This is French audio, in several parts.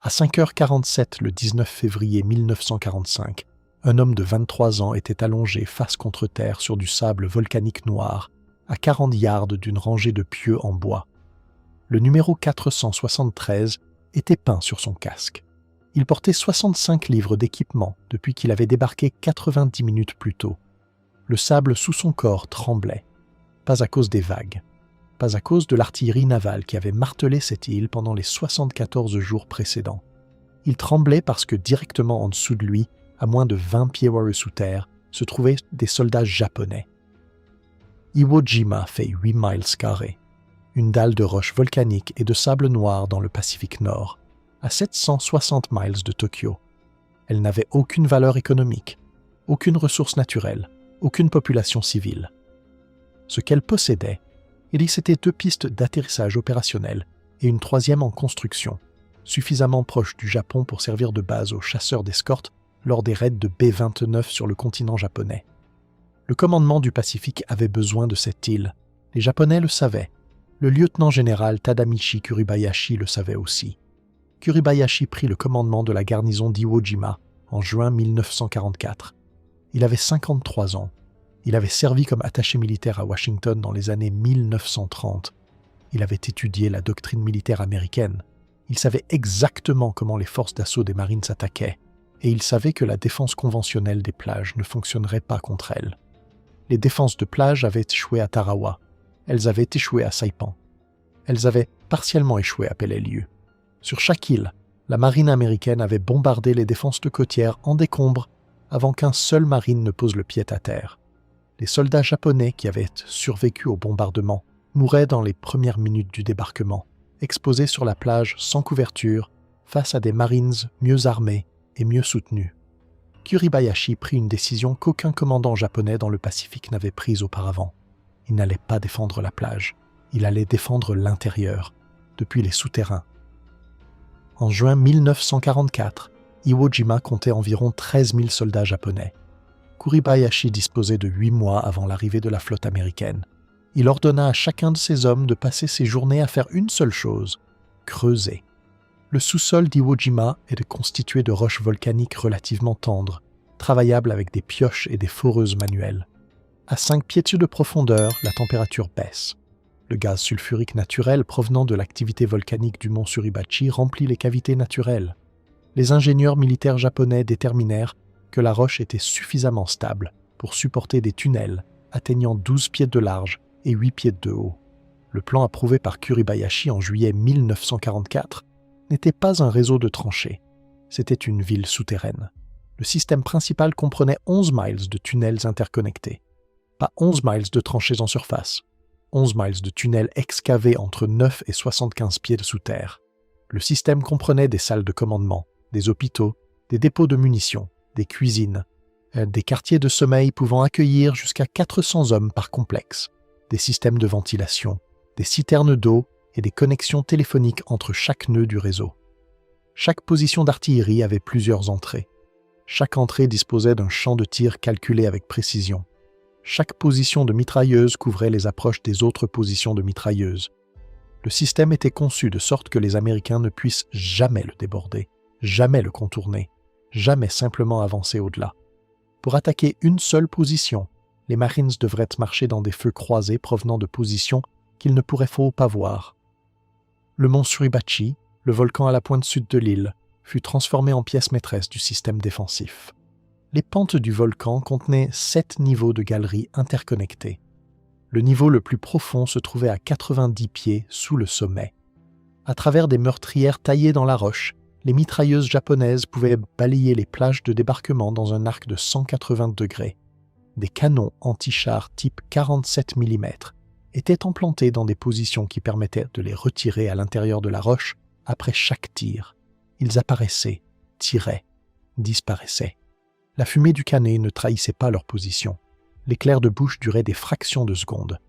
À 5h47 le 19 février 1945, un homme de 23 ans était allongé face contre terre sur du sable volcanique noir, à 40 yards d'une rangée de pieux en bois. Le numéro 473 était peint sur son casque. Il portait 65 livres d'équipement depuis qu'il avait débarqué 90 minutes plus tôt. Le sable sous son corps tremblait, pas à cause des vagues, pas à cause de l'artillerie navale qui avait martelé cette île pendant les 74 jours précédents. Il tremblait parce que directement en dessous de lui, à moins de 20 pieds sous terre, se trouvaient des soldats japonais. Iwo Jima fait 8 miles carrés, une dalle de roches volcaniques et de sable noir dans le Pacifique Nord, à 760 miles de Tokyo. Elle n'avait aucune valeur économique, aucune ressource naturelle, aucune population civile. Ce qu'elle possédait, c'était 2 pistes d'atterrissage opérationnelles et une 3e en construction, suffisamment proche du Japon pour servir de base aux chasseurs d'escorte lors des raids de B-29 sur le continent japonais. Le commandement du Pacifique avait besoin de cette île. Les Japonais le savaient. Le lieutenant-général Tadamichi Kuribayashi le savait aussi. Kuribayashi prit le commandement de la garnison d'Iwo Jima en juin 1944. Il avait 53 ans. Il avait servi comme attaché militaire à Washington dans les années 1930. Il avait étudié la doctrine militaire américaine. Il savait exactement comment les forces d'assaut des Marines s'attaquaient, et il savait que la défense conventionnelle des plages ne fonctionnerait pas contre elles. Les défenses de plage avaient échoué à Tarawa. Elles avaient échoué à Saipan. Elles avaient partiellement échoué à Peleliu. Sur chaque île, la marine américaine avait bombardé les défenses de côtières en décombres avant qu'un seul marine ne pose le pied à terre. Les soldats japonais qui avaient survécu au bombardement mouraient dans les premières minutes du débarquement, exposés sur la plage sans couverture, face à des Marines mieux armés et mieux soutenus. Kuribayashi prit une décision qu'aucun commandant japonais dans le Pacifique n'avait prise auparavant. Il n'allait pas défendre la plage, il allait défendre l'intérieur, depuis les souterrains. En juin 1944, Iwo Jima comptait environ 13 000 soldats japonais. Kuribayashi disposait de 8 mois avant l'arrivée de la flotte américaine. Il ordonna à chacun de ses hommes de passer ses journées à faire une seule chose, creuser. Le sous-sol d'Iwo Jima est constitué de roches volcaniques relativement tendres, travaillables avec des pioches et des foreuses manuelles. À 5 pieds de profondeur, la température baisse. Le gaz sulfurique naturel provenant de l'activité volcanique du mont Suribachi remplit les cavités naturelles. Les ingénieurs militaires japonais déterminèrent que la roche était suffisamment stable pour supporter des tunnels atteignant 12 pieds de large et 8 pieds de haut. Le plan approuvé par Kuribayashi en juillet 1944 n'était pas un réseau de tranchées, c'était une ville souterraine. Le système principal comprenait 11 miles de tunnels interconnectés. Pas 11 miles de tranchées en surface, 11 miles de tunnels excavés entre 9 et 75 pieds de sous terre. Le système comprenait des salles de commandement, des hôpitaux, des dépôts de munitions, des cuisines, des quartiers de sommeil pouvant accueillir jusqu'à 400 hommes par complexe, des systèmes de ventilation, des citernes d'eau et des connexions téléphoniques entre chaque nœud du réseau. Chaque position d'artillerie avait plusieurs entrées. Chaque entrée disposait d'un champ de tir calculé avec précision. Chaque position de mitrailleuse couvrait les approches des autres positions de mitrailleuses. Le système était conçu de sorte que les Américains ne puissent jamais le déborder, jamais le contourner, jamais simplement avancer au-delà. Pour attaquer une seule position, les Marines devraient marcher dans des feux croisés provenant de positions qu'ils ne pourraient pas voir. Le mont Suribachi, le volcan à la pointe sud de l'île, fut transformé en pièce maîtresse du système défensif. Les pentes du volcan contenaient 7 niveaux de galeries interconnectés. Le niveau le plus profond se trouvait à 90 pieds sous le sommet. À travers des meurtrières taillées dans la roche, les mitrailleuses japonaises pouvaient balayer les plages de débarquement dans un arc de 180 degrés. Des canons anti-chars type 47 mm étaient implantés dans des positions qui permettaient de les retirer à l'intérieur de la roche après chaque tir. Ils apparaissaient, tiraient, disparaissaient. La fumée du canet ne trahissait pas leur position. L'éclair de bouche durait des fractions de secondes.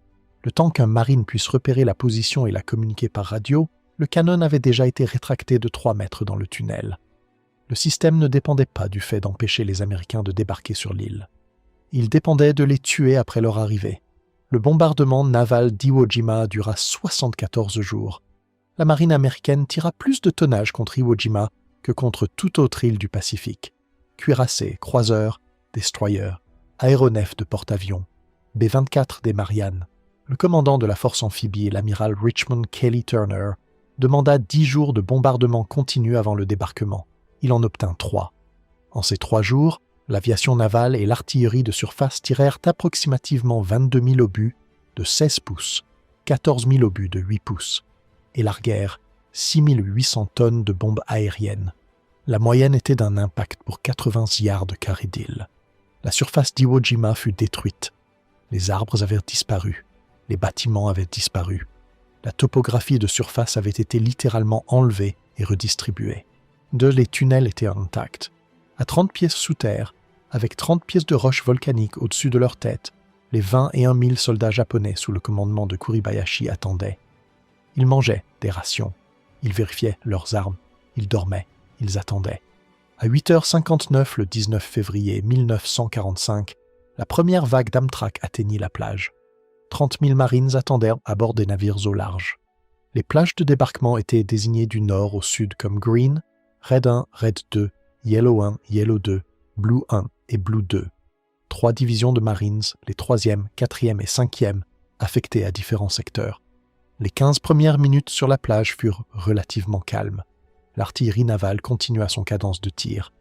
Le temps qu'un marine puisse repérer la position et la communiquer par radio, le canon avait déjà été rétracté de 3 mètres dans le tunnel. Le système ne dépendait pas du fait d'empêcher les Américains de débarquer sur l'île. Il dépendait de les tuer après leur arrivée. Le bombardement naval d'Iwo Jima dura 74 jours. La marine américaine tira plus de tonnage contre Iwo Jima que contre toute autre île du Pacifique. Cuirassés, croiseurs, destroyers, aéronefs de porte-avions, B-24 des Mariannes. Le commandant de la force amphibie, l'amiral Richmond Kelly Turner, demanda 10 jours de bombardement continu avant le débarquement. Il en obtint 3. En ces 3 jours, l'aviation navale et l'artillerie de surface tirèrent approximativement 22 000 obus de 16 pouces, 14 000 obus de 8 pouces, et larguèrent 6 800 tonnes de bombes aériennes. La moyenne était d'un impact pour 80 yards carrés d'île. La surface d'Iwo Jima fut détruite. Les arbres avaient disparu. Les bâtiments avaient disparu. La topographie de surface avait été littéralement enlevée et redistribuée. Les tunnels étaient intacts. À 30 pieds sous terre, avec 30 pièces de roches volcaniques au-dessus de leur tête, les 21 000 soldats japonais sous le commandement de Kuribayashi attendaient. Ils mangeaient des rations. Ils vérifiaient leurs armes. Ils dormaient. Ils attendaient. À 8h59 le 19 février 1945, la première vague d'Amtrak atteignit la plage. 30 000 Marines attendaient à bord des navires au large. Les plages de débarquement étaient désignées du nord au sud comme Green, Red 1, Red 2, Yellow 1, Yellow 2, Blue 1 et Blue 2. 3 divisions de Marines, les 3e, 4e et 5e, affectées à différents secteurs. Les 15 premières minutes sur la plage furent relativement calmes. L'artillerie navale continua son cadence de tir.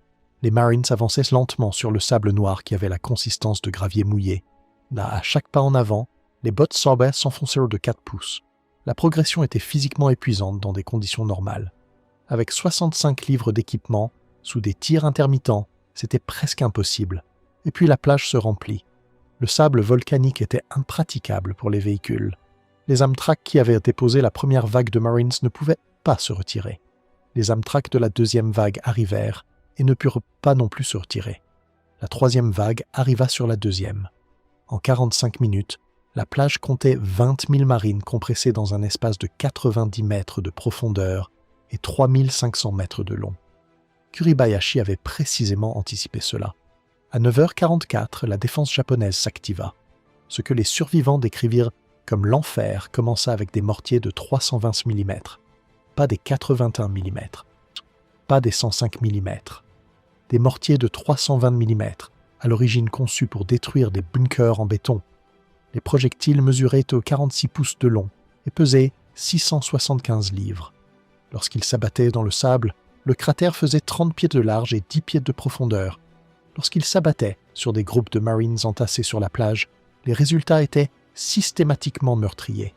Les Marines avançaient lentement sur le sable noir qui avait la consistance de gravier mouillé. Là, à chaque pas en avant, les bottes Sauber s'enfoncèrent de 4 pouces. La progression était physiquement épuisante dans des conditions normales. Avec 65 livres d'équipement, sous des tirs intermittents, c'était presque impossible. Et puis la plage se remplit. Le sable volcanique était impraticable pour les véhicules. Les Amtrak qui avaient déposé la première vague de Marines ne pouvaient pas se retirer. Les Amtrak de la deuxième vague arrivèrent et ne purent pas non plus se retirer. La troisième vague arriva sur la deuxième. En 45 minutes, la plage comptait 20 000 marines compressées dans un espace de 90 mètres de profondeur et 3 500 mètres de long. Kuribayashi avait précisément anticipé cela. À 9h44, la défense japonaise s'activa. Ce que les survivants décrivirent comme l'enfer commença avec des mortiers de 320 mm, pas des 81 mm, pas des 105 mm. Des mortiers de 320 mm, à l'origine conçus pour détruire des bunkers en béton. Les projectiles mesuraient 46 pouces de long et pesaient 675 livres. Lorsqu'ils s'abattaient dans le sable, le cratère faisait 30 pieds de large et 10 pieds de profondeur. Lorsqu'ils s'abattaient sur des groupes de Marines entassés sur la plage, les résultats étaient systématiquement meurtriers.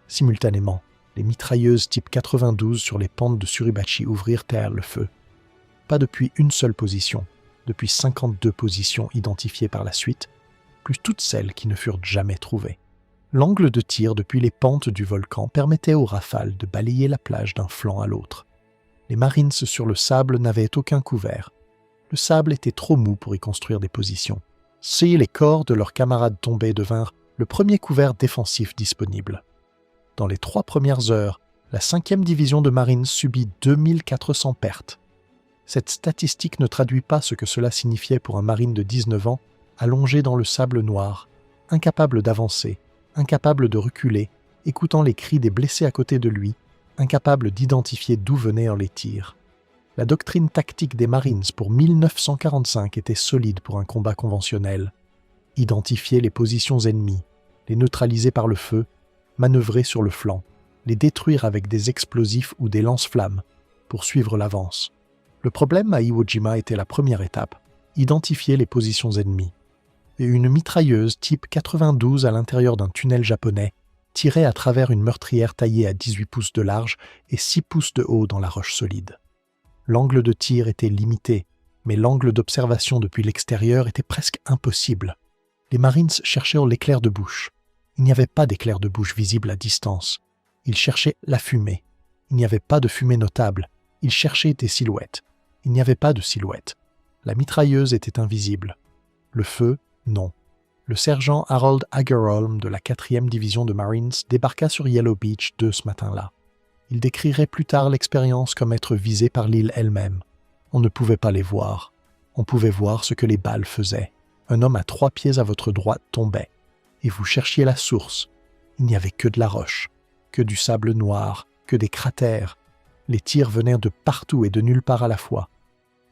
Simultanément, les mitrailleuses type 92 sur les pentes de Suribachi ouvrirent le feu. Pas depuis une seule position, depuis 52 positions identifiées par la suite, plus toutes celles qui ne furent jamais trouvées. L'angle de tir depuis les pentes du volcan permettait aux rafales de balayer la plage d'un flanc à l'autre. Les Marines sur le sable n'avaient aucun couvert. Le sable était trop mou pour y construire des positions. Si les corps de leurs camarades tombés devinrent le premier couvert défensif disponible. Dans les 3 premières heures, la 5e division de Marines subit 2400 pertes. Cette statistique ne traduit pas ce que cela signifiait pour un marine de 19 ans, allongé dans le sable noir, incapable d'avancer, incapable de reculer, écoutant les cris des blessés à côté de lui, incapable d'identifier d'où venaient les tirs. La doctrine tactique des Marines pour 1945 était solide pour un combat conventionnel. Identifier les positions ennemies, les neutraliser par le feu, manœuvrer sur le flanc, les détruire avec des explosifs ou des lance-flammes, pour suivre l'avance. Le problème à Iwo Jima était la première étape, identifier les positions ennemies. Et une mitrailleuse type 92 à l'intérieur d'un tunnel japonais tirait à travers une meurtrière taillée à 18 pouces de large et 6 pouces de haut dans la roche solide. L'angle de tir était limité, mais l'angle d'observation depuis l'extérieur était presque impossible. Les Marines cherchaient l'éclair de bouche. Il n'y avait pas d'éclair de bouche visible à distance. Ils cherchaient la fumée. Il n'y avait pas de fumée notable. Ils cherchaient des silhouettes. Il n'y avait pas de silhouettes. La mitrailleuse était invisible. Le feu, non. Le sergent Harold Agerholm de la 4e division de Marines débarqua sur Yellow Beach 2 ce matin-là. Il décrirait plus tard l'expérience comme être visé par l'île elle-même. On ne pouvait pas les voir. On pouvait voir ce que les balles faisaient. Un homme à 3 pieds à votre droite tombait. Et vous cherchiez la source. Il n'y avait que de la roche, que du sable noir, que des cratères. Les tirs venaient de partout et de nulle part à la fois.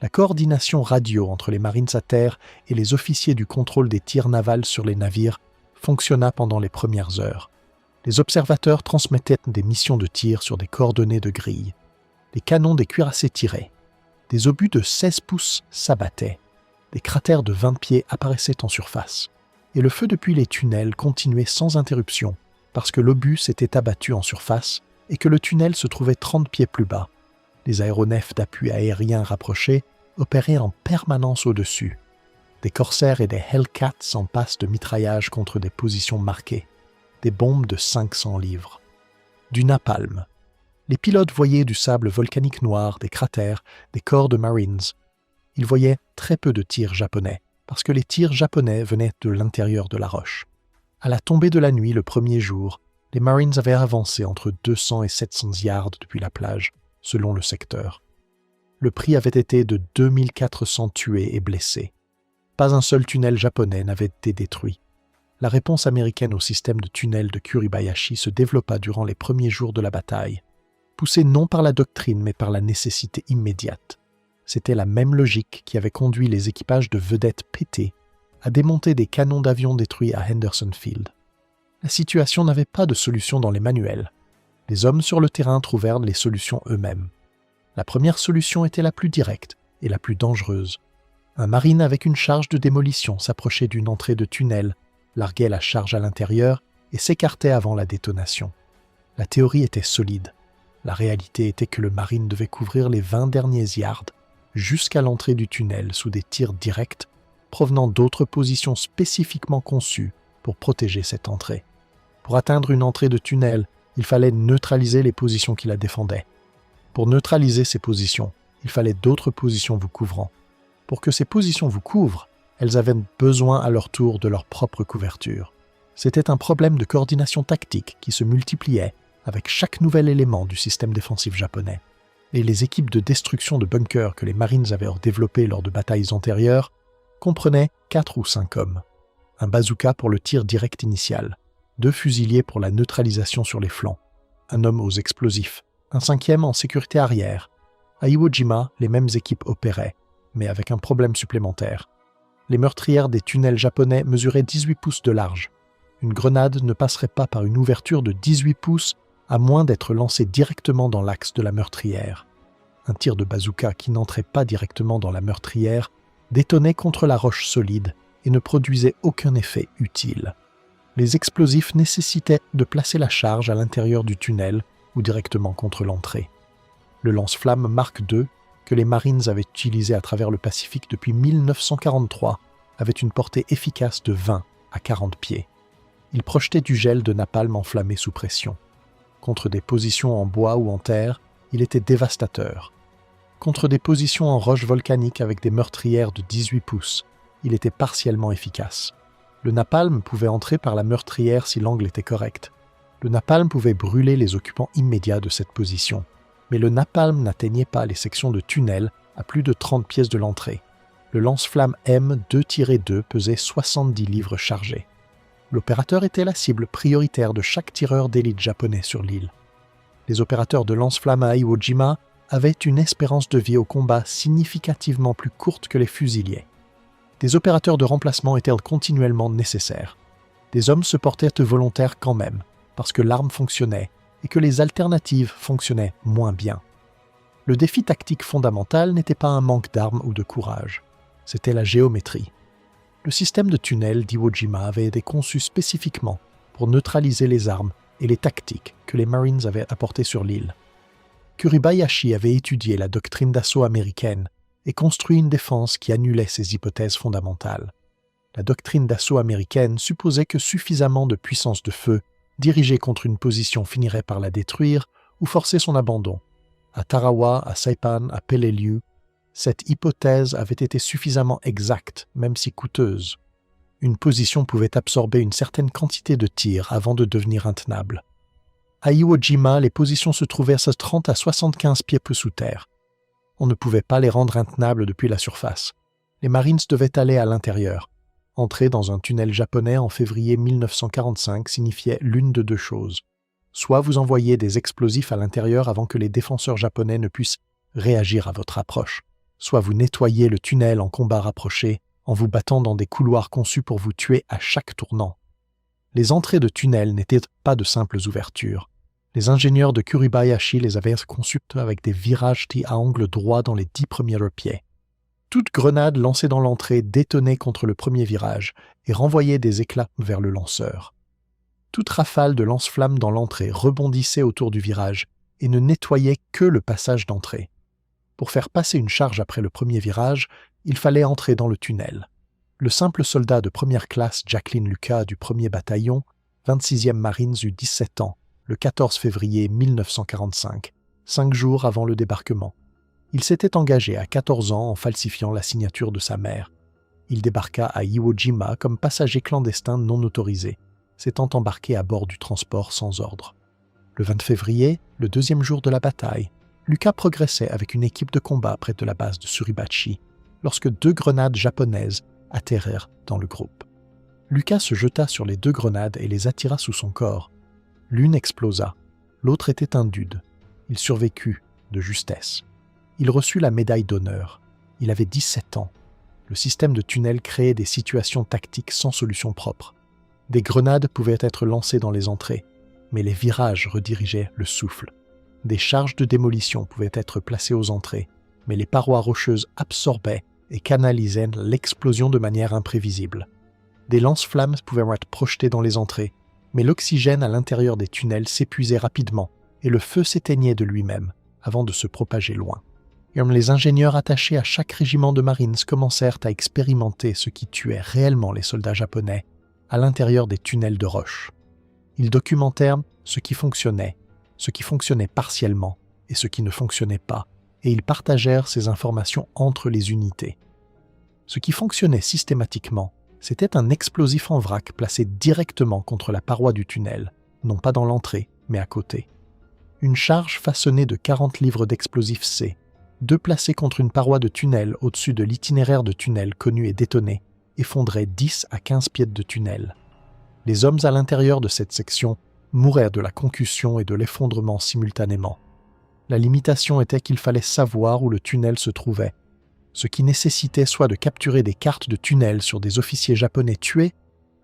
La coordination radio entre les Marines à terre et les officiers du contrôle des tirs navals sur les navires fonctionna pendant les premières heures. Les observateurs transmettaient des missions de tir sur des coordonnées de grille. Les canons des cuirassés tiraient. Des obus de 16 pouces s'abattaient. Des cratères de 20 pieds apparaissaient en surface. Et le feu depuis les tunnels continuait sans interruption parce que l'obus s'était abattu en surface et que le tunnel se trouvait 30 pieds plus bas. Les aéronefs d'appui aérien rapprochés opéraient en permanence au-dessus. Des corsaires et des Hellcats en passe de mitraillage contre des positions marquées. Des bombes de 500 livres. Du napalm. Les pilotes voyaient du sable volcanique noir, des cratères, des corps de Marines. Ils voyaient très peu de tirs japonais, parce que les tirs japonais venaient de l'intérieur de la roche. À la tombée de la nuit, le premier jour, les Marines avaient avancé entre 200 et 700 yards depuis la plage, selon le secteur. Le prix avait été de 2400 tués et blessés. Pas un seul tunnel japonais n'avait été détruit. La réponse américaine au système de tunnels de Kuribayashi se développa durant les premiers jours de la bataille, poussée non par la doctrine mais par la nécessité immédiate. C'était la même logique qui avait conduit les équipages de vedettes pétés à démonter des canons d'avion détruits à Henderson Field. La situation n'avait pas de solution dans les manuels. Les hommes sur le terrain trouvèrent les solutions eux-mêmes. La première solution était la plus directe et la plus dangereuse. Un marine avec une charge de démolition s'approchait d'une entrée de tunnel, larguait la charge à l'intérieur et s'écartait avant la détonation. La théorie était solide. La réalité était que le marine devait couvrir les 20 derniers yards jusqu'à l'entrée du tunnel sous des tirs directs provenant d'autres positions spécifiquement conçues pour protéger cette entrée. Pour atteindre une entrée de tunnel, il fallait neutraliser les positions qui la défendaient. Pour neutraliser ces positions, il fallait d'autres positions vous couvrant. Pour que ces positions vous couvrent, elles avaient besoin à leur tour de leur propre couverture. C'était un problème de coordination tactique qui se multipliait avec chaque nouvel élément du système défensif japonais. Et les équipes de destruction de bunkers que les Marines avaient développées lors de batailles antérieures comprenaient 4 ou 5 hommes. Un bazooka pour le tir direct initial, 2 fusiliers pour la neutralisation sur les flancs, un homme aux explosifs, un 5e en sécurité arrière. À Iwo Jima, les mêmes équipes opéraient, mais avec un problème supplémentaire. Les meurtrières des tunnels japonais mesuraient 18 pouces de large. Une grenade ne passerait pas par une ouverture de 18 pouces à moins d'être lancée directement dans l'axe de la meurtrière. Un tir de bazooka qui n'entrait pas directement dans la meurtrière détonnait contre la roche solide et ne produisait aucun effet utile. Les explosifs nécessitaient de placer la charge à l'intérieur du tunnel ou directement contre l'entrée. Le lance-flammes Mark II, que les Marines avaient utilisé à travers le Pacifique depuis 1943, avait une portée efficace de 20 à 40 pieds. Il projetait du gel de napalm enflammé sous pression. Contre des positions en bois ou en terre, il était dévastateur. Contre des positions en roche volcanique avec des meurtrières de 18 pouces, il était partiellement efficace. Le napalm pouvait entrer par la meurtrière si l'angle était correct. Le napalm pouvait brûler les occupants immédiats de cette position. Mais le napalm n'atteignait pas les sections de tunnel à plus de 30 pièces de l'entrée. Le lance-flamme M2-2 pesait 70 livres chargés. L'opérateur était la cible prioritaire de chaque tireur d'élite japonais sur l'île. Les opérateurs de lance-flammes à Iwo Jima avaient une espérance de vie au combat significativement plus courte que les fusiliers. Des opérateurs de remplacement étaient continuellement nécessaires. Des hommes se portaient volontaires quand même, parce que l'arme fonctionnait et que les alternatives fonctionnaient moins bien. Le défi tactique fondamental n'était pas un manque d'armes ou de courage, c'était la géométrie. Le système de tunnel d'Iwo Jima avait été conçu spécifiquement pour neutraliser les armes et les tactiques que les Marines avaient apportées sur l'île. Kuribayashi avait étudié la doctrine d'assaut américaine et construit une défense qui annulait ces hypothèses fondamentales. La doctrine d'assaut américaine supposait que suffisamment de puissance de feu dirigée contre une position finirait par la détruire ou forcer son abandon. À Tarawa, à Saipan, à Peleliu, cette hypothèse avait été suffisamment exacte, même si coûteuse. Une position pouvait absorber une certaine quantité de tirs avant de devenir intenable. À Iwo Jima, les positions se trouvaient à 30 à 75 pieds peu sous terre. On ne pouvait pas les rendre intenables depuis la surface. Les Marines devaient aller à l'intérieur. Entrer dans un tunnel japonais en février 1945 signifiait l'une de deux choses. soit vous envoyez des explosifs à l'intérieur avant que les défenseurs japonais ne puissent réagir à votre approche, soit vous nettoyez le tunnel en combat rapproché en vous battant dans des couloirs conçus pour vous tuer à chaque tournant. Les entrées de tunnels n'étaient pas de simples ouvertures. Les ingénieurs de Kuribayashi les avaient conçues avec des virages à angle droit dans les 10 premiers pieds. Toute grenade lancée dans l'entrée détonnait contre le premier virage et renvoyait des éclats vers le lanceur. Toute rafale de lance-flammes dans l'entrée rebondissait autour du virage et ne nettoyait que le passage d'entrée. Pour faire passer une charge après le premier virage, il fallait entrer dans le tunnel. Le simple soldat de première classe Jacqueline Lucas du 1er bataillon, 26e Marines eut 17 ans, le 14 février 1945, 5 jours avant le débarquement. Il s'était engagé à 14 ans en falsifiant la signature de sa mère. Il débarqua à Iwo Jima comme passager clandestin non autorisé, s'étant embarqué à bord du transport sans ordre. Le 20 février, le 2e jour de la bataille, Lucas progressait avec une équipe de combat près de la base de Suribachi, lorsque 2 grenades japonaises atterrirent dans le groupe. Lucas se jeta sur les 2 grenades et les attira sous son corps. L'une explosa, l'autre était un dude. Il survécut de justesse. Il reçut la médaille d'honneur. Il avait 17 ans. Le système de tunnel créait des situations tactiques sans solution propre. Des grenades pouvaient être lancées dans les entrées, mais les virages redirigeaient le souffle. Des charges de démolition pouvaient être placées aux entrées, mais les parois rocheuses absorbaient et canalisaient l'explosion de manière imprévisible. Des lance-flammes pouvaient être projetées dans les entrées, mais l'oxygène à l'intérieur des tunnels s'épuisait rapidement et le feu s'éteignait de lui-même avant de se propager loin. Et les ingénieurs attachés à chaque régiment de Marines commencèrent à expérimenter ce qui tuait réellement les soldats japonais à l'intérieur des tunnels de roche. Ils documentèrent ce qui fonctionnait partiellement et ce qui ne fonctionnait pas, et ils partagèrent ces informations entre les unités. Ce qui fonctionnait systématiquement, c'était un explosif en vrac placé directement contre la paroi du tunnel, non pas dans l'entrée, mais à côté. Une charge façonnée de 40 livres d'explosifs C, 2 placés contre une paroi de tunnel au-dessus de l'itinéraire de tunnel connu et détonné, effondrait 10 à 15 pieds de tunnel. Les hommes à l'intérieur de cette section mourraient de la concussion et de l'effondrement simultanément. La limitation était qu'il fallait savoir où le tunnel se trouvait, ce qui nécessitait soit de capturer des cartes de tunnel sur des officiers japonais tués,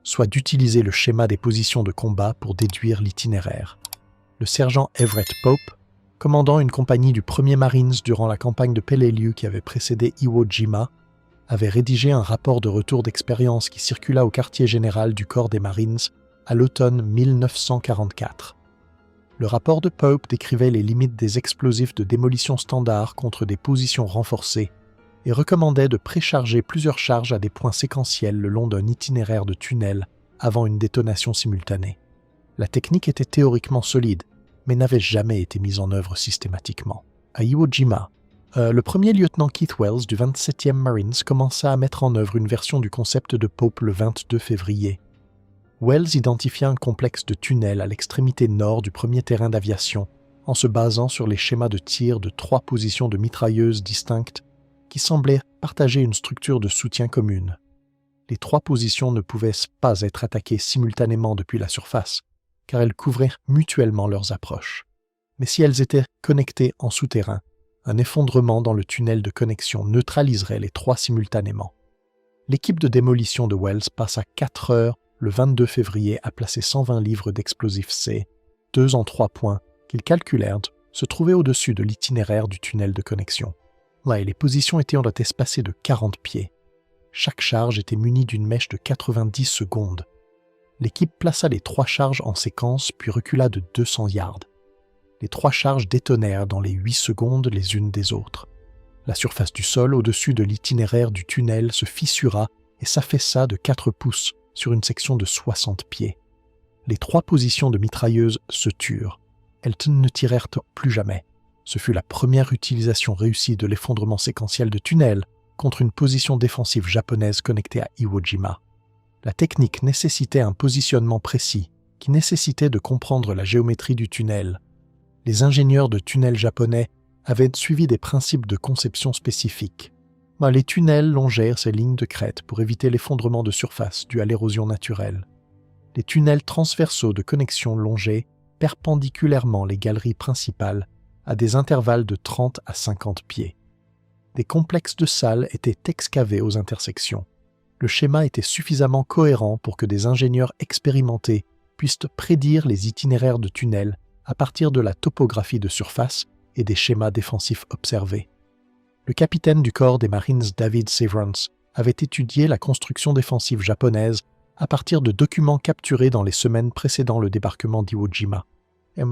soit d'utiliser le schéma des positions de combat pour déduire l'itinéraire. Le sergent Everett Pope, commandant une compagnie du 1er Marines durant la campagne de Peleliu qui avait précédé Iwo Jima, avait rédigé un rapport de retour d'expérience qui circula au quartier général du corps des Marines à l'automne 1944. Le rapport de Pope décrivait les limites des explosifs de démolition standard contre des positions renforcées et recommandait de précharger plusieurs charges à des points séquentiels le long d'un itinéraire de tunnel avant une détonation simultanée. La technique était théoriquement solide, mais n'avait jamais été mise en œuvre systématiquement. À Iwo Jima, le premier lieutenant Keith Wells du 27e Marines commença à mettre en œuvre une version du concept de Pope le 22 février. Wells identifia un complexe de tunnels à l'extrémité nord du premier terrain d'aviation en se basant sur les schémas de tir de 3 positions de mitrailleuses distinctes qui semblaient partager une structure de soutien commune. Les 3 positions ne pouvaient pas être attaquées simultanément depuis la surface, car elles couvraient mutuellement leurs approches. Mais si elles étaient connectées en souterrain, un effondrement dans le tunnel de connexion neutraliserait les 3 simultanément. L'équipe de démolition de Wells passa 4 heures le 22 février à placer 120 livres d'explosifs C, 2 en 3 points, qu'ils calculèrent se trouvaient au-dessus de l'itinéraire du tunnel de connexion. Là, les positions étaient espacées de 40 pieds. Chaque charge était munie d'une mèche de 90 secondes. L'équipe plaça les 3 charges en séquence puis recula de 200 yards. Les 3 charges détonèrent dans les 8 secondes les unes des autres. La surface du sol au-dessus de l'itinéraire du tunnel se fissura et s'affaissa de 4 pouces sur une section de 60 pieds. Les 3 positions de mitrailleuses se turent. Elles ne tirèrent plus jamais. Ce fut la première utilisation réussie de l'effondrement séquentiel de tunnel contre une position défensive japonaise connectée à Iwo Jima. La technique nécessitait un positionnement précis qui nécessitait de comprendre la géométrie du tunnel. Les ingénieurs de tunnels japonais avaient suivi des principes de conception spécifiques. Les tunnels longèrent ces lignes de crête pour éviter l'effondrement de surface dû à l'érosion naturelle. Les tunnels transversaux de connexion longeaient perpendiculairement les galeries principales à des intervalles de 30 à 50 pieds. Des complexes de salles étaient excavés aux intersections. Le schéma était suffisamment cohérent pour que des ingénieurs expérimentés puissent prédire les itinéraires de tunnels à partir de la topographie de surface et des schémas défensifs observés. Le capitaine du corps des Marines David Severance avait étudié la construction défensive japonaise à partir de documents capturés dans les semaines précédant le débarquement d'Iwo Jima.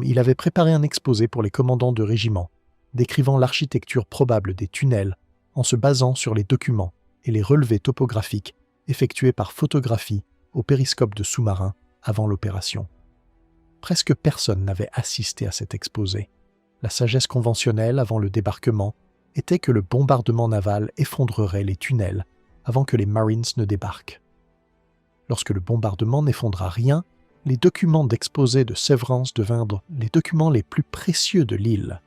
Il avait préparé un exposé pour les commandants de régiment, décrivant l'architecture probable des tunnels en se basant sur les documents et les relevés topographiques effectués par photographie au périscope de sous-marin avant l'opération. Presque personne n'avait assisté à cet exposé. La sagesse conventionnelle avant le débarquement était que le bombardement naval effondrerait les tunnels avant que les Marines ne débarquent. Lorsque le bombardement n'effondra rien, les documents d'exposé de Severance devinrent les documents les plus précieux de l'île.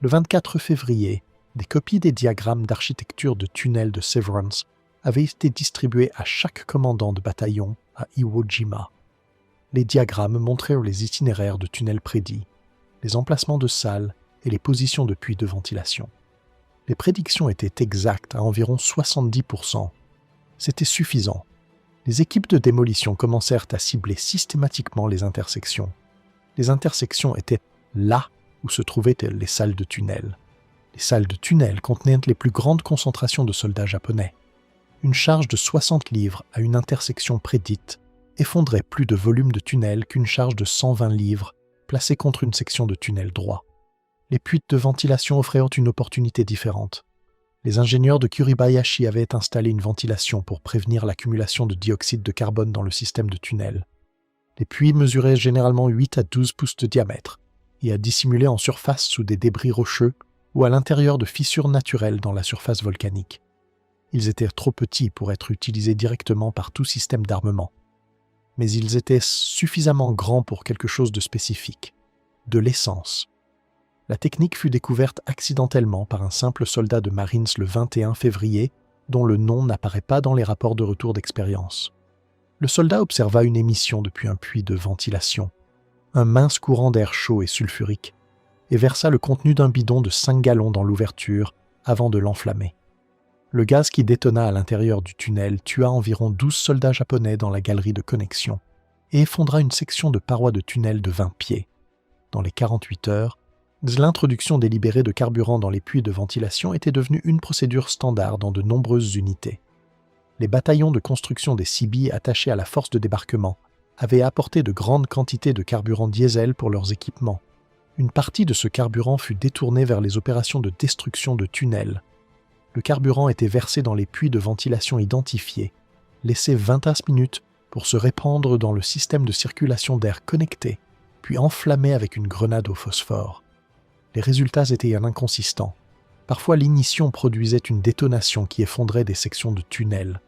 Le 24 février, des copies des diagrammes d'architecture de tunnels de Severance avaient été distribuées à chaque commandant de bataillon à Iwo Jima. Les diagrammes montrèrent les itinéraires de tunnels prédits, les emplacements de salles et les positions de puits de ventilation. Les prédictions étaient exactes à environ 70%. C'était suffisant. Les équipes de démolition commencèrent à cibler systématiquement les intersections. Les intersections étaient là où se trouvaient les salles de tunnels. Les salles de tunnels contenaient les plus grandes concentrations de soldats japonais. Une charge de 60 livres à une intersection prédite effondrait plus de volume de tunnel qu'une charge de 120 livres placée contre une section de tunnel droit. Les puits de ventilation offraient une opportunité différente. Les ingénieurs de Kuribayashi avaient installé une ventilation pour prévenir l'accumulation de dioxyde de carbone dans le système de tunnel. Les puits mesuraient généralement 8 à 12 pouces de diamètre et à dissimuler en surface sous des débris rocheux ou à l'intérieur de fissures naturelles dans la surface volcanique. Ils étaient trop petits pour être utilisés directement par tout système d'armement. Mais ils étaient suffisamment grands pour quelque chose de spécifique, de l'essence. La technique fut découverte accidentellement par un simple soldat de Marines le 21 février, dont le nom n'apparaît pas dans les rapports de retour d'expérience. Le soldat observa une émission depuis un puits de ventilation, un mince courant d'air chaud et sulfurique, et versa le contenu d'un bidon de 5 gallons dans l'ouverture avant de l'enflammer. Le gaz qui détonna à l'intérieur du tunnel tua environ 12 soldats japonais dans la galerie de connexion et effondra une section de paroi de tunnel de 20 pieds. Dans les 48 heures, l'introduction délibérée de carburant dans les puits de ventilation était devenue une procédure standard dans de nombreuses unités. Les bataillons de construction des CB attachés à la force de débarquement avaient apporté de grandes quantités de carburant diesel pour leurs équipements. Une partie de ce carburant fut détournée vers les opérations de destruction de tunnels. Le carburant était versé dans les puits de ventilation identifiés, laissé 20 minutes pour se répandre dans le système de circulation d'air connecté, puis enflammé avec une grenade au phosphore. Les résultats étaient inconsistants. Parfois, l'ignition produisait une détonation qui effondrait des sections de tunnels.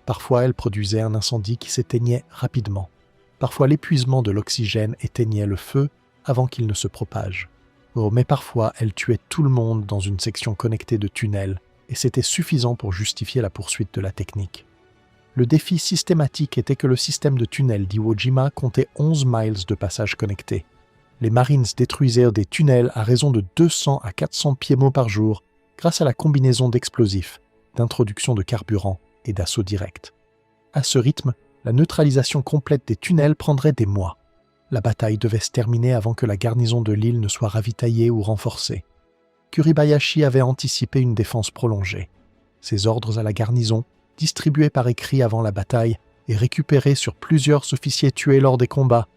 Parfois, elle produisait un incendie qui s'éteignait rapidement. Parfois, l'épuisement de l'oxygène éteignait le feu avant qu'il ne se propage. Mais parfois, elle tuait tout le monde dans une section connectée de tunnels, et c'était suffisant pour justifier la poursuite de la technique. Le défi systématique était que le système de tunnels d'Iwo Jima comptait 11 miles de passages connectés. Les Marines détruisirent des tunnels à raison de 200 à 400 pieds-mots par jour grâce à la combinaison d'explosifs, d'introduction de carburant et d'assaut direct. À ce rythme, la neutralisation complète des tunnels prendrait des mois. La bataille devait se terminer avant que la garnison de l'île ne soit ravitaillée ou renforcée. Kuribayashi avait anticipé une défense prolongée. Ses ordres à la garnison, distribués par écrit avant la bataille et récupérés sur plusieurs officiers tués lors des combats,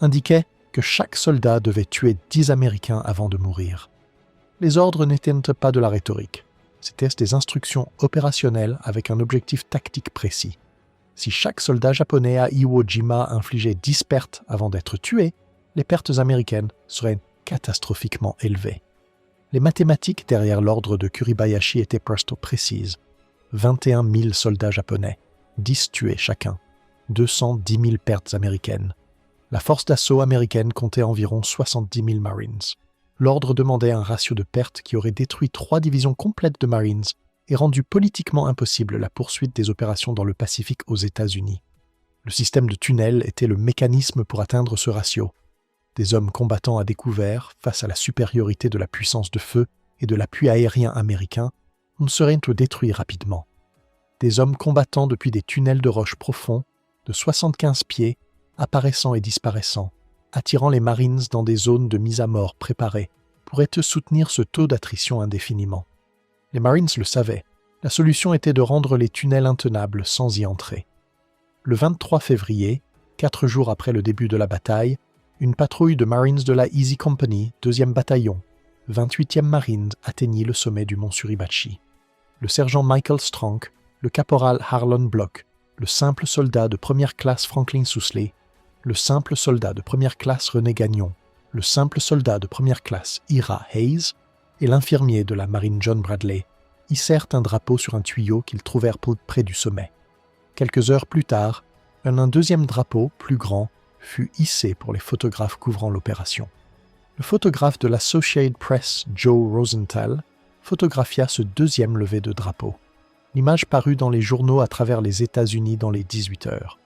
indiquaient que chaque soldat devait tuer 10 Américains avant de mourir. Les ordres n'étaient pas de la rhétorique. C'étaient des instructions opérationnelles avec un objectif tactique précis. Si chaque soldat japonais à Iwo Jima infligeait 10 pertes avant d'être tué, les pertes américaines seraient catastrophiquement élevées. Les mathématiques derrière l'ordre de Kuribayashi étaient presque précises. 21 000 soldats japonais, 10 tués chacun, 210 000 pertes américaines. La force d'assaut américaine comptait environ 70 000 Marines. L'ordre demandait un ratio de pertes qui aurait détruit 3 divisions complètes de Marines et rendu politiquement impossible la poursuite des opérations dans le Pacifique aux États-Unis. Le système de tunnels était le mécanisme pour atteindre ce ratio. des hommes combattant à découvert face à la supériorité de la puissance de feu et de l'appui aérien américain, on ne saurait tout détruire rapidement. Des hommes combattant depuis des tunnels de roches profonds, de 75 pieds, apparaissant et disparaissant, attirant les Marines dans des zones de mise à mort préparées, pourraient soutenir ce taux d'attrition indéfiniment. Les Marines le savaient, la solution était de rendre les tunnels intenables sans y entrer. Le 23 février, 4 jours après le début de la bataille, une patrouille de Marines de la Easy Company, 2e bataillon, 28e Marines atteignit le sommet du mont Suribachi. Le sergent Michael Strank, le caporal Harlon Block, le simple soldat de première classe Franklin Sousley, le simple soldat de première classe René Gagnon, le simple soldat de première classe Ira Hayes et l'infirmier de la marine John Bradley hissèrent un drapeau sur un tuyau qu'ils trouvèrent près du sommet. Quelques heures plus tard, un deuxième drapeau, plus grand, fut hissé pour les photographes couvrant l'opération. Le photographe de l'Associated Press, Joe Rosenthal, photographia ce deuxième lever de drapeau. L'image parut dans les journaux à travers les États-Unis dans les 18 heures.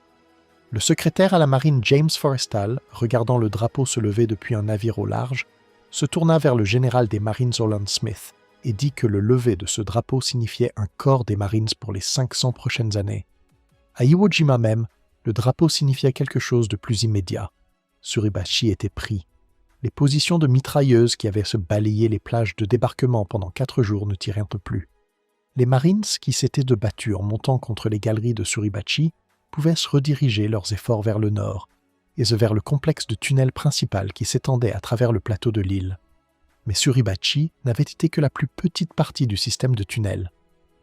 Le secrétaire à la marine James Forrestal, regardant le drapeau se lever depuis un navire au large, se tourna vers le général des Marines Orland Smith et dit que le lever de ce drapeau signifiait un corps des Marines pour les 500 prochaines années. À Iwo Jima même, le drapeau signifiait quelque chose de plus immédiat. Suribachi était pris. Les positions de mitrailleuses qui avaient se balayé les plages de débarquement pendant 4 jours ne tirèrent plus. Les Marines qui s'étaient débattus en montant contre les galeries de Suribachi pouvaient se rediriger leurs efforts vers le nord et vers le complexe de tunnels principal qui s'étendait à travers le plateau de l'île. Mais Suribachi n'avait été que la plus petite partie du système de tunnels.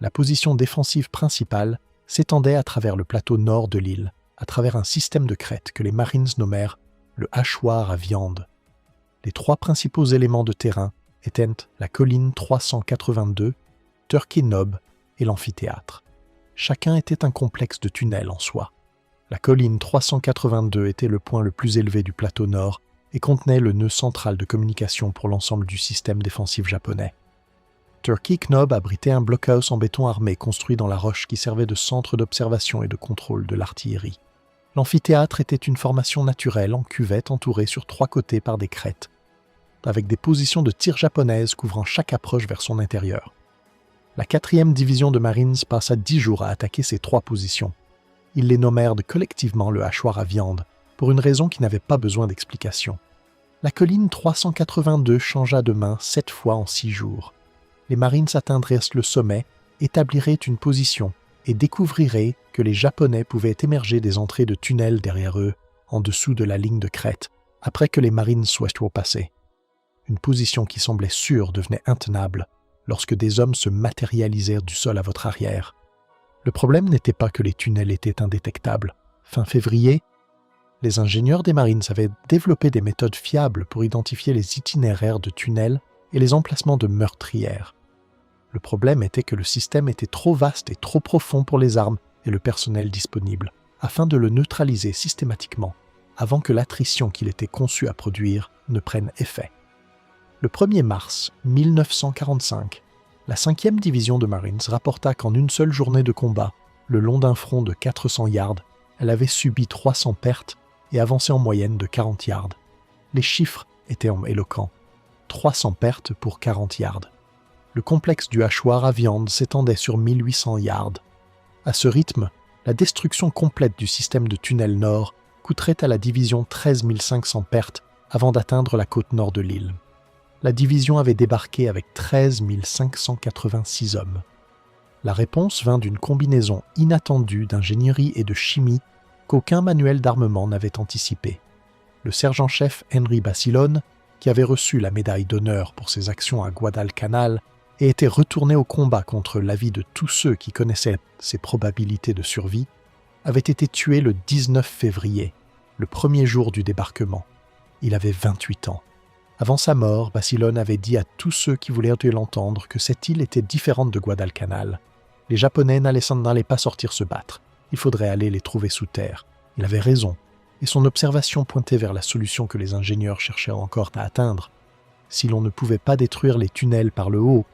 La position défensive principale s'étendait à travers le plateau nord de l'île, à travers un système de crêtes que les Marines nommèrent le hachoir à viande. Les 3 principaux éléments de terrain étaient la colline 382, Turkey Knob et l'amphithéâtre. Chacun était un complexe de tunnels en soi. La colline 382 était le point le plus élevé du plateau nord et contenait le nœud central de communication pour l'ensemble du système défensif japonais. Turkey Knob abritait un blockhouse en béton armé construit dans la roche qui servait de centre d'observation et de contrôle de l'artillerie. L'amphithéâtre était une formation naturelle en cuvette entourée sur 3 côtés par des crêtes, avec des positions de tir japonaises couvrant chaque approche vers son intérieur. La 4e division de Marines passa 10 jours à attaquer ces 3 positions. Ils les nommèrent collectivement le hachoir à viande, pour une raison qui n'avait pas besoin d'explication. La colline 382 changea de main 7 fois en 6 jours. Les Marines atteindrent le sommet, établiraient une position et découvriraient que les Japonais pouvaient émerger des entrées de tunnels derrière eux, en dessous de la ligne de crête, après que les Marines soient passés. Une position qui semblait sûre devenait intenable lorsque des hommes se matérialisèrent du sol à votre arrière. Le problème n'était pas que les tunnels étaient indétectables. Fin février, les ingénieurs des Marines avaient développé des méthodes fiables pour identifier les itinéraires de tunnels et les emplacements de meurtrières. Le problème était que le système était trop vaste et trop profond pour les armes et le personnel disponible, afin de le neutraliser systématiquement, avant que l'attrition qu'il était conçu à produire ne prenne effet. Le 1er mars 1945, la 5e division de Marines rapporta qu'en une seule journée de combat, le long d'un front de 400 yards, elle avait subi 300 pertes et avancé en moyenne de 40 yards. Les chiffres étaient éloquents. 300 pertes pour 40 yards. Le complexe du hachoir à viande s'étendait sur 1800 yards. À ce rythme, la destruction complète du système de tunnel nord coûterait à la division 13 500 pertes avant d'atteindre la côte nord de l'île. La division avait débarqué avec 13 586 hommes. La réponse vint d'une combinaison inattendue d'ingénierie et de chimie qu'aucun manuel d'armement n'avait anticipé. Le sergent-chef Henry Basilone, qui avait reçu la médaille d'honneur pour ses actions à Guadalcanal et était retourné au combat contre l'avis de tous ceux qui connaissaient ses probabilités de survie, avait été tué le 19 février, le premier jour du débarquement. Il avait 28 ans. Avant sa mort, Basilone avait dit à tous ceux qui voulaient l'entendre que cette île était différente de Guadalcanal. Les Japonais n'allaient pas sortir se battre. Il faudrait aller les trouver sous terre. Il avait raison, et son observation pointait vers la solution que les ingénieurs cherchaient encore à atteindre. Si l'on ne pouvait pas détruire les tunnels par le haut,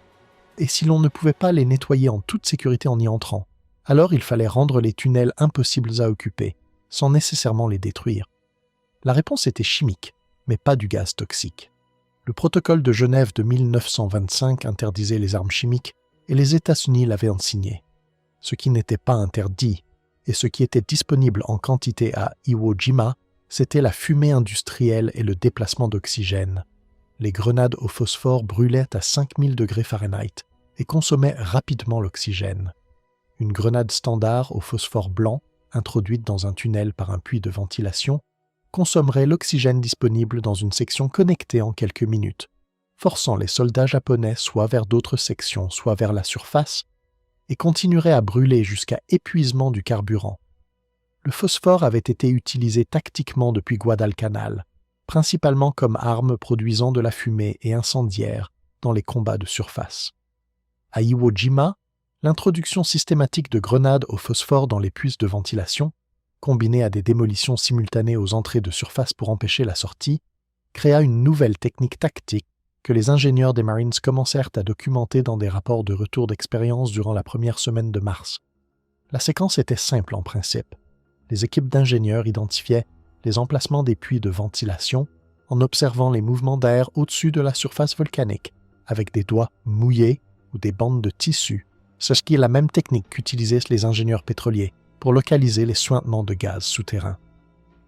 et si l'on ne pouvait pas les nettoyer en toute sécurité en y entrant, alors il fallait rendre les tunnels impossibles à occuper, sans nécessairement les détruire. La réponse était chimique. mais pas du gaz toxique. Le protocole de Genève de 1925 interdisait les armes chimiques et les États-Unis l'avaient signé. Ce qui n'était pas interdit et ce qui était disponible en quantité à Iwo Jima, c'était la fumée industrielle et le déplacement d'oxygène. Les grenades au phosphore brûlaient à 5000 degrés Fahrenheit et consommaient rapidement l'oxygène. Une grenade standard au phosphore blanc, introduite dans un tunnel par un puits de ventilation, consommerait l'oxygène disponible dans une section connectée en quelques minutes, forçant les soldats japonais soit vers d'autres sections, soit vers la surface, et continuerait à brûler jusqu'à épuisement du carburant. Le phosphore avait été utilisé tactiquement depuis Guadalcanal, principalement comme arme produisant de la fumée et incendiaire dans les combats de surface. À Iwo Jima, l'introduction systématique de grenades au phosphore dans les puits de ventilation, combinée à des démolitions simultanées aux entrées de surface pour empêcher la sortie, créa une nouvelle technique tactique que les ingénieurs des Marines commencèrent à documenter dans des rapports de retour d'expérience durant la première semaine de mars. La séquence était simple en principe. Les équipes d'ingénieurs identifiaient les emplacements des puits de ventilation en observant les mouvements d'air au-dessus de la surface volcanique, avec des doigts mouillés ou des bandes de tissu. C'est ce qui est la même technique qu'utilisaient les ingénieurs pétroliers pour localiser les suintements de gaz souterrains.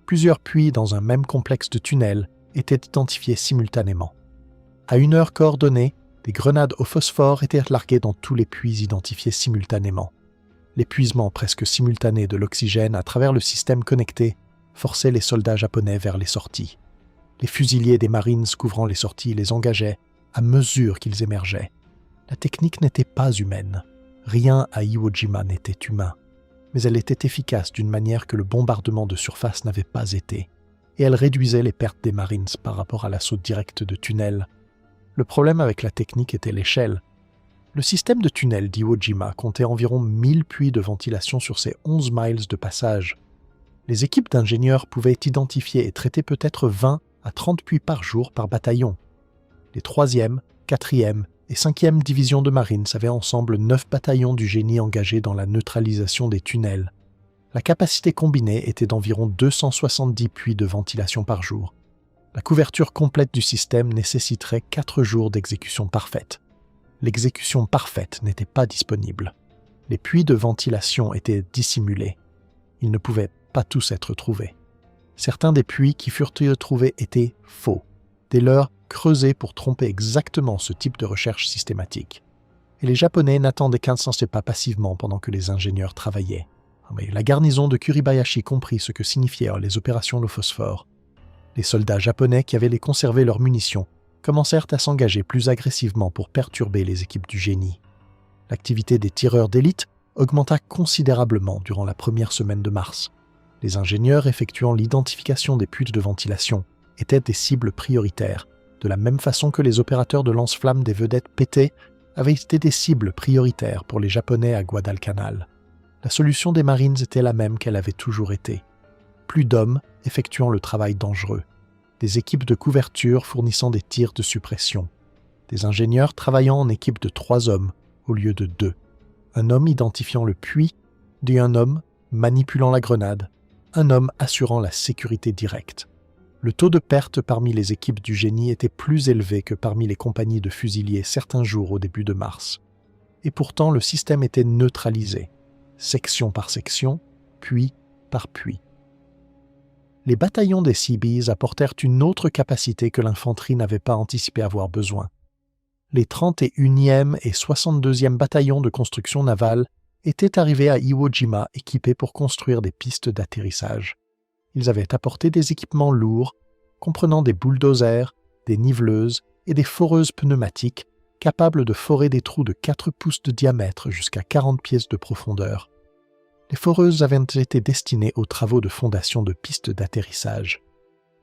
Plusieurs puits dans un même complexe de tunnels étaient identifiés simultanément. À une heure coordonnée, des grenades au phosphore étaient larguées dans tous les puits identifiés simultanément. L'épuisement presque simultané de l'oxygène à travers le système connecté forçait les soldats japonais vers les sorties. Les fusiliers des Marines couvrant les sorties les engageaient à mesure qu'ils émergeaient. La technique n'était pas humaine. Rien à Iwo Jima n'était humain. Mais elle était efficace d'une manière que le bombardement de surface n'avait pas été. Et elle réduisait les pertes des Marines par rapport à l'assaut direct de tunnels. Le problème avec la technique était l'échelle. Le système de tunnels d'Iwo Jima comptait environ 1000 puits de ventilation sur ses 11 miles de passage. Les équipes d'ingénieurs pouvaient identifier et traiter peut-être 20 à 30 puits par jour par bataillon. Les 3e, 4e et 5e divisions de Marines avaient ensemble 9 bataillons du génie engagés dans la neutralisation des tunnels. La capacité combinée était d'environ 270 puits de ventilation par jour. La couverture complète du système nécessiterait 4 jours d'exécution parfaite. L'exécution parfaite n'était pas disponible. Les puits de ventilation étaient dissimulés. Ils ne pouvaient pas tous être trouvés. Certains des puits qui furent trouvés étaient faux, des leurres creusés pour tromper exactement ce type de recherche systématique. Et les Japonais n'attendaient qu'un instant pas passivement pendant que les ingénieurs travaillaient. Mais la garnison de Kuribayashi comprit ce que signifiaient les opérations au phosphore. Les soldats japonais qui avaient conservé leurs munitions commencèrent à s'engager plus agressivement pour perturber les équipes du génie. L'activité des tireurs d'élite augmenta considérablement durant la première semaine de mars. Les ingénieurs effectuant l'identification des puits de ventilation étaient des cibles prioritaires, de la même façon que les opérateurs de lance-flammes des vedettes PT avaient été des cibles prioritaires pour les Japonais à Guadalcanal. La solution des Marines était la même qu'elle avait toujours été. Plus d'hommes effectuant le travail dangereux, des équipes de couverture fournissant des tirs de suppression, des ingénieurs travaillant en équipe de 3 hommes au lieu de 2, un homme identifiant le puits, et un homme manipulant la grenade, un homme assurant la sécurité directe. Le taux de perte parmi les équipes du génie était plus élevé que parmi les compagnies de fusiliers certains jours au début de mars. Et pourtant, le système était neutralisé, section par section, puits par puits. Les bataillons des Seabees apportèrent une autre capacité que l'infanterie n'avait pas anticipé avoir besoin. Les 31e et 62e bataillons de construction navale étaient arrivés à Iwo Jima équipés pour construire des pistes d'atterrissage. Ils avaient apporté des équipements lourds, comprenant des bulldozers, des niveleuses et des foreuses pneumatiques capables de forer des trous de 4 pouces de diamètre jusqu'à 40 pieds de profondeur. Les foreuses avaient été destinées aux travaux de fondation de pistes d'atterrissage.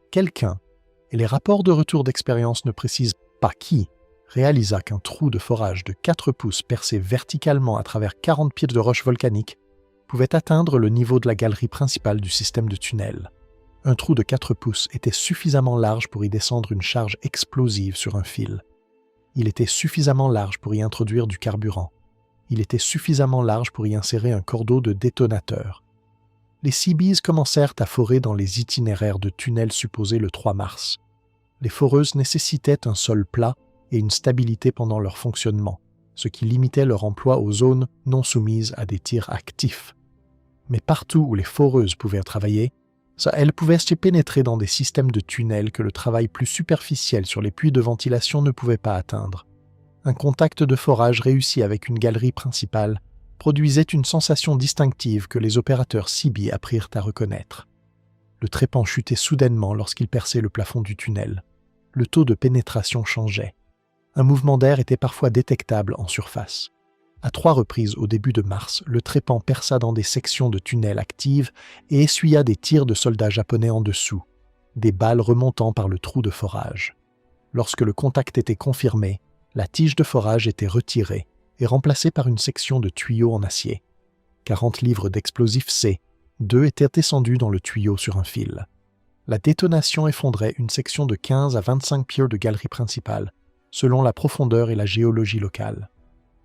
Quelqu'un, et les rapports de retour d'expérience ne précisent pas qui, réalisa qu'un trou de forage de 4 pouces percé verticalement à travers 40 pieds de roche volcanique pouvait atteindre le niveau de la galerie principale du système de tunnel. Un trou de 4 pouces était suffisamment large pour y descendre une charge explosive sur un fil. Il était suffisamment large pour y introduire du carburant. Il était suffisamment large pour y insérer un cordeau de détonateur. Les Seabees commencèrent à forer dans les itinéraires de tunnels supposés le 3 mars. Les foreuses nécessitaient un sol plat et une stabilité pendant leur fonctionnement, ce qui limitait leur emploi aux zones non soumises à des tirs actifs. Mais partout où les foreuses pouvaient travailler, elles pouvaient se pénétrer dans des systèmes de tunnels que le travail plus superficiel sur les puits de ventilation ne pouvait pas atteindre. Un contact de forage réussi avec une galerie principale produisait une sensation distinctive que les opérateurs CB apprirent à reconnaître. Le trépan chutait soudainement lorsqu'il perçait le plafond du tunnel. Le taux de pénétration changeait. Un mouvement d'air était parfois détectable en surface. À 3 reprises au début de mars, le trépan perça dans des sections de tunnels actives et essuya des tirs de soldats japonais en dessous, des balles remontant par le trou de forage. Lorsque le contact était confirmé, la tige de forage était retirée et remplacée par une section de tuyaux en acier. 40 livres d'explosifs C, 2 étaient descendus dans le tuyau sur un fil. La détonation effondrait une section de 15 à 25 pieds de galerie principale, selon la profondeur et la géologie locale.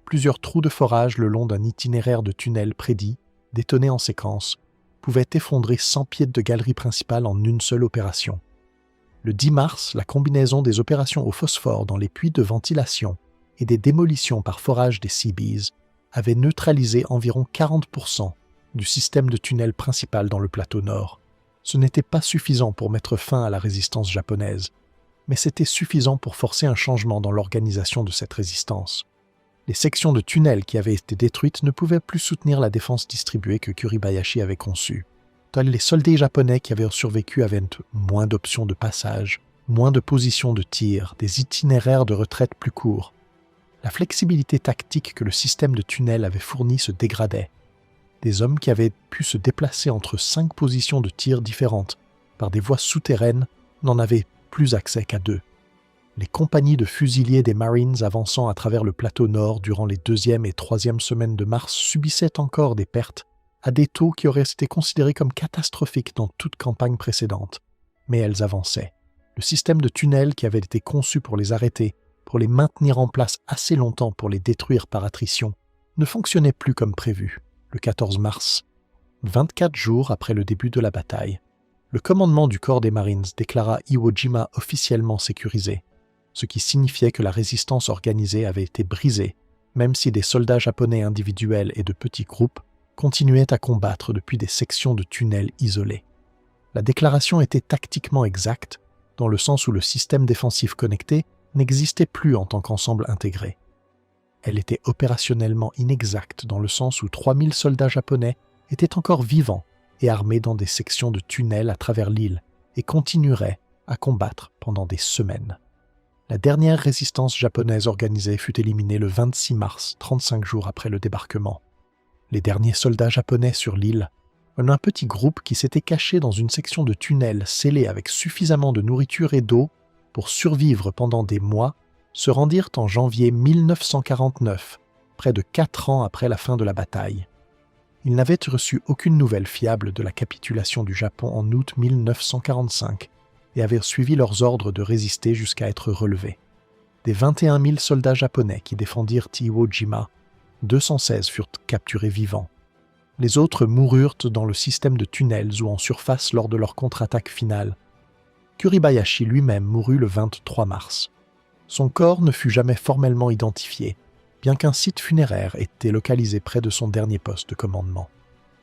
Plusieurs trous de forage le long d'un itinéraire de tunnels prédit, détonés en séquence, pouvaient effondrer 100 pieds de galerie principale en une seule opération. Le 10 mars, la combinaison des opérations au phosphore dans les puits de ventilation et des démolitions par forage des Seabees avait neutralisé environ 40% du système de tunnel principal dans le plateau nord. Ce n'était pas suffisant pour mettre fin à la résistance japonaise, mais c'était suffisant pour forcer un changement dans l'organisation de cette résistance. Les sections de tunnels qui avaient été détruites ne pouvaient plus soutenir la défense distribuée que Kuribayashi avait conçue. Les soldats japonais qui avaient survécu avaient moins d'options de passage, moins de positions de tir, des itinéraires de retraite plus courts. La flexibilité tactique que le système de tunnel avait fournie se dégradait. Des hommes qui avaient pu se déplacer entre 5 positions de tir différentes par des voies souterraines n'en avaient plus accès qu'à 2. Les compagnies de fusiliers des Marines avançant à travers le plateau nord durant les 2e et 3e semaines de mars subissaient encore des pertes à des taux qui auraient été considérés comme catastrophiques dans toute campagne précédente. Mais elles avançaient. Le système de tunnels qui avait été conçu pour les arrêter, pour les maintenir en place assez longtemps pour les détruire par attrition, ne fonctionnait plus comme prévu. Le 14 mars, 24 jours après le début de la bataille, le commandement du corps des Marines déclara Iwo Jima officiellement sécurisé, ce qui signifiait que la résistance organisée avait été brisée, même si des soldats japonais individuels et de petits groupes continuaient à combattre depuis des sections de tunnels isolés. La déclaration était tactiquement exacte, dans le sens où le système défensif connecté n'existait plus en tant qu'ensemble intégré. Elle était opérationnellement inexacte dans le sens où 3000 soldats japonais étaient encore vivants et armés dans des sections de tunnels à travers l'île et continueraient à combattre pendant des semaines. La dernière résistance japonaise organisée fut éliminée le 26 mars, 35 jours après le débarquement. Les derniers soldats japonais sur l'île, un petit groupe qui s'était caché dans une section de tunnel scellée avec suffisamment de nourriture et d'eau pour survivre pendant des mois, se rendirent en janvier 1949, près de 4 ans après la fin de la bataille. Ils n'avaient reçu aucune nouvelle fiable de la capitulation du Japon en août 1945 et avaient suivi leurs ordres de résister jusqu'à être relevés. Des 21 000 soldats japonais qui défendirent Iwo Jima, 216 furent capturés vivants. Les autres moururent dans le système de tunnels ou en surface lors de leur contre-attaque finale. Kuribayashi lui-même mourut le 23 mars. Son corps ne fut jamais formellement identifié, bien qu'un site funéraire ait été localisé près de son dernier poste de commandement.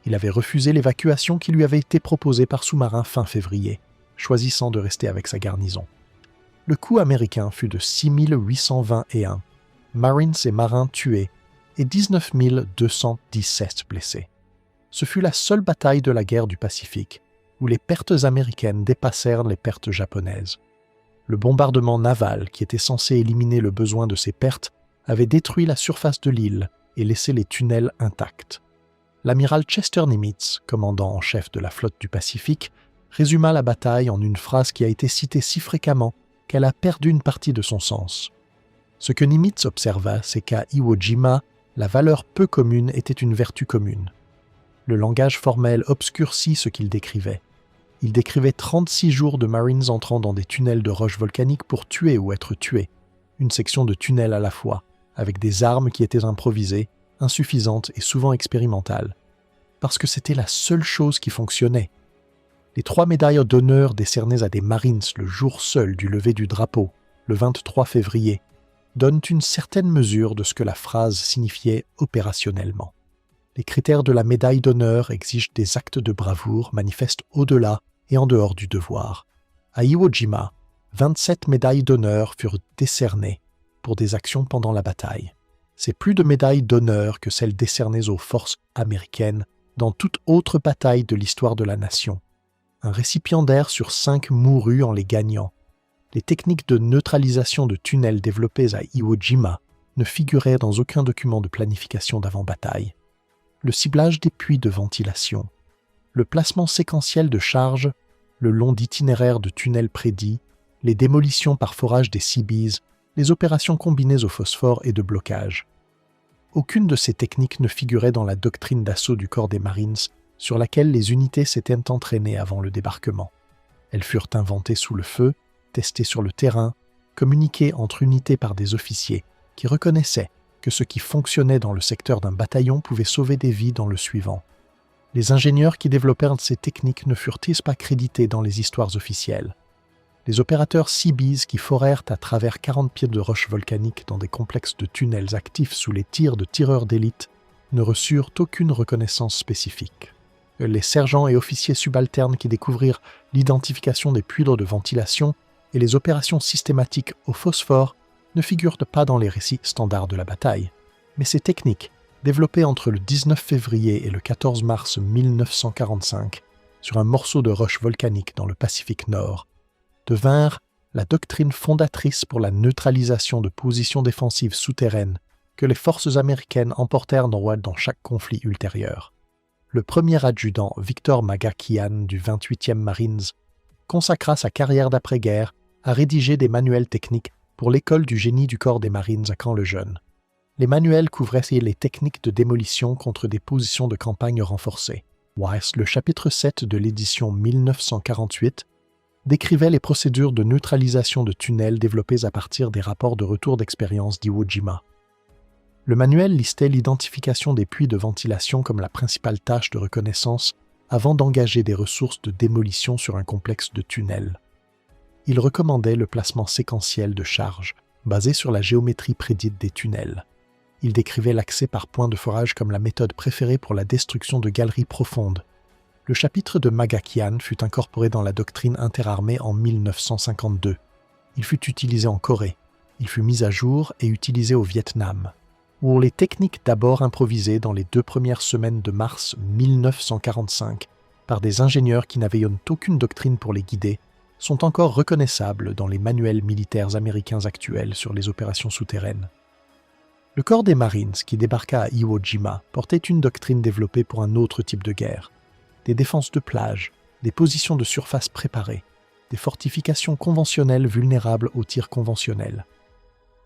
Il avait refusé l'évacuation qui lui avait été proposée par sous-marin fin février, choisissant de rester avec sa garnison. Le coût américain fut de 6 821, Marines et marins tués et 19 217 blessés. Ce fut la seule bataille de la guerre du Pacifique où les pertes américaines dépassèrent les pertes japonaises. Le bombardement naval, qui était censé éliminer le besoin de ces pertes, avait détruit la surface de l'île et laissé les tunnels intacts. L'amiral Chester Nimitz, commandant en chef de la flotte du Pacifique, résuma la bataille en une phrase qui a été citée si fréquemment qu'elle a perdu une partie de son sens. Ce que Nimitz observa, c'est qu'à Iwo Jima, la valeur peu commune était une vertu commune. Le langage formel obscurcit ce qu'il décrivait. Il décrivait 36 jours de Marines entrant dans des tunnels de roches volcaniques pour tuer ou être tués, une section de tunnels à la fois, avec des armes qui étaient improvisées, insuffisantes et souvent expérimentales, parce que c'était la seule chose qui fonctionnait. Les 3 médailles d'honneur décernées à des Marines le jour seul du lever du drapeau, le 23 février, donnent une certaine mesure de ce que la phrase signifiait opérationnellement. Les critères de la médaille d'honneur exigent des actes de bravoure manifestes au-delà et en dehors du devoir. À Iwo Jima, 27 médailles d'honneur furent décernées pour des actions pendant la bataille. C'est plus de médailles d'honneur que celles décernées aux forces américaines dans toute autre bataille de l'histoire de la nation. Un récipiendaire sur 5 mourut en les gagnant. Les techniques de neutralisation de tunnels développées à Iwo Jima ne figuraient dans aucun document de planification d'avant-bataille. Le ciblage des puits de ventilation, le placement séquentiel de charges, le long d'itinéraires de tunnels prédits, les démolitions par forage des Seabees, les opérations combinées au phosphore et de blocage. Aucune de ces techniques ne figurait dans la doctrine d'assaut du corps des Marines sur laquelle les unités s'étaient entraînées avant le débarquement. Elles furent inventées sous le feu, testées sur le terrain, communiquées entre unités par des officiers qui reconnaissaient que ce qui fonctionnait dans le secteur d'un bataillon pouvait sauver des vies dans le suivant. Les ingénieurs qui développèrent ces techniques ne furent-ils pas crédités dans les histoires officielles. Les opérateurs Seabees qui forèrent à travers 40 pieds de roches volcaniques dans des complexes de tunnels actifs sous les tirs de tireurs d'élite ne reçurent aucune reconnaissance spécifique. Les sergents et officiers subalternes qui découvrirent l'identification des puits de ventilation et les opérations systématiques au phosphore ne figurent pas dans les récits standards de la bataille. Mais ces techniques, développées entre le 19 février et le 14 mars 1945 sur un morceau de roche volcanique dans le Pacifique Nord, devinrent la doctrine fondatrice pour la neutralisation de positions défensives souterraines que les forces américaines emportèrent dans chaque conflit ultérieur. Le premier adjudant Victor Magakian du 28e Marines consacra sa carrière d'après-guerre à rédiger des manuels techniques pour l'école du génie du corps des Marines à Caen-le-Jeune. Les manuels couvraient les techniques de démolition contre des positions de campagne renforcées. Weiss, le chapitre 7 de l'édition 1948, décrivait les procédures de neutralisation de tunnels développées à partir des rapports de retour d'expérience d'Iwo Jima. Le manuel listait l'identification des puits de ventilation comme la principale tâche de reconnaissance avant d'engager des ressources de démolition sur un complexe de tunnels. Il recommandait le placement séquentiel de charges, basé sur la géométrie prédite des tunnels. Il décrivait l'accès par point de forage comme la méthode préférée pour la destruction de galeries profondes. Le chapitre de Magakian fut incorporé dans la doctrine interarmée en 1952. Il fut utilisé en Corée. Il fut mis à jour et utilisé au Vietnam, où les techniques d'abord improvisées dans les 2 premières semaines de mars 1945 par des ingénieurs qui n'avaient aucune doctrine pour les guider, sont encore reconnaissables dans les manuels militaires américains actuels sur les opérations souterraines. Le corps des Marines qui débarqua à Iwo Jima portait une doctrine développée pour un autre type de guerre. Des défenses de plage, des positions de surface préparées, des fortifications conventionnelles vulnérables aux tirs conventionnels.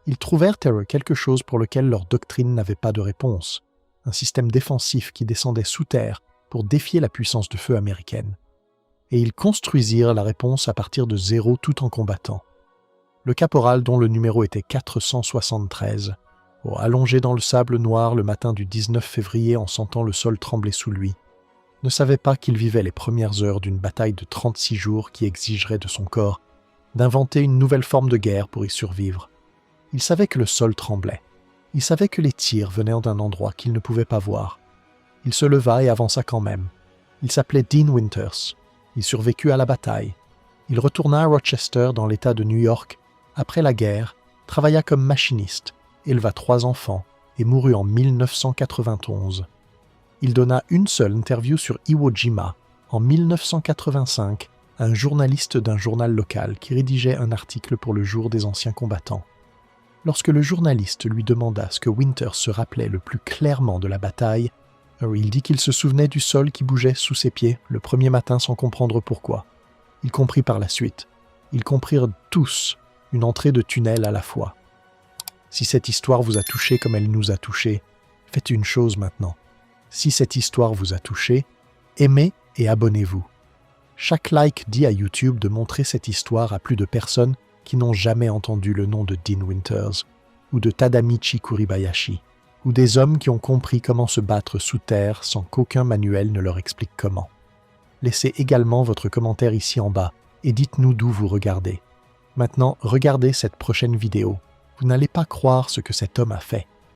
Ils trouvèrent quelque chose pour lequel leur doctrine n'avait pas de réponse, un système défensif qui descendait sous terre pour défier la puissance de feu américaine. Et ils construisirent la réponse à partir de zéro tout en combattant. Le caporal, dont le numéro était 473, allongé dans le sable noir le matin du 19 février en sentant le sol trembler sous lui, ne savait pas qu'il vivait les premières heures d'une bataille de 36 jours qui exigerait de son corps d'inventer une nouvelle forme de guerre pour y survivre. Il savait que le sol tremblait. Il savait que les tirs venaient d'un endroit qu'il ne pouvait pas voir. Il se leva et avança quand même. Il s'appelait Dean Winters. Il survécut à la bataille. Il retourna à Rochester dans l'État de New York. Après la guerre, travailla comme machiniste, éleva 3 enfants et mourut en 1991. Il donna une seule interview sur Iwo Jima en 1985 à un journaliste d'un journal local qui rédigeait un article pour le Jour des anciens combattants. Lorsque le journaliste lui demanda ce que Winters se rappelait le plus clairement de la bataille, il dit qu'il se souvenait du sol qui bougeait sous ses pieds le premier matin sans comprendre pourquoi. Il comprit par la suite. Ils comprirent tous une entrée de tunnel à la fois. Si cette histoire vous a touché comme elle nous a touchés, faites une chose maintenant. Si cette histoire vous a touché, aimez et abonnez-vous. Chaque like dit à YouTube de montrer cette histoire à plus de personnes qui n'ont jamais entendu le nom de Dean Winters ou de Tadamichi Kuribayashi, ou des hommes qui ont compris comment se battre sous terre sans qu'aucun manuel ne leur explique comment. Laissez également votre commentaire ici en bas et dites-nous d'où vous regardez. Maintenant, regardez cette prochaine vidéo. Vous n'allez pas croire ce que cet homme a fait.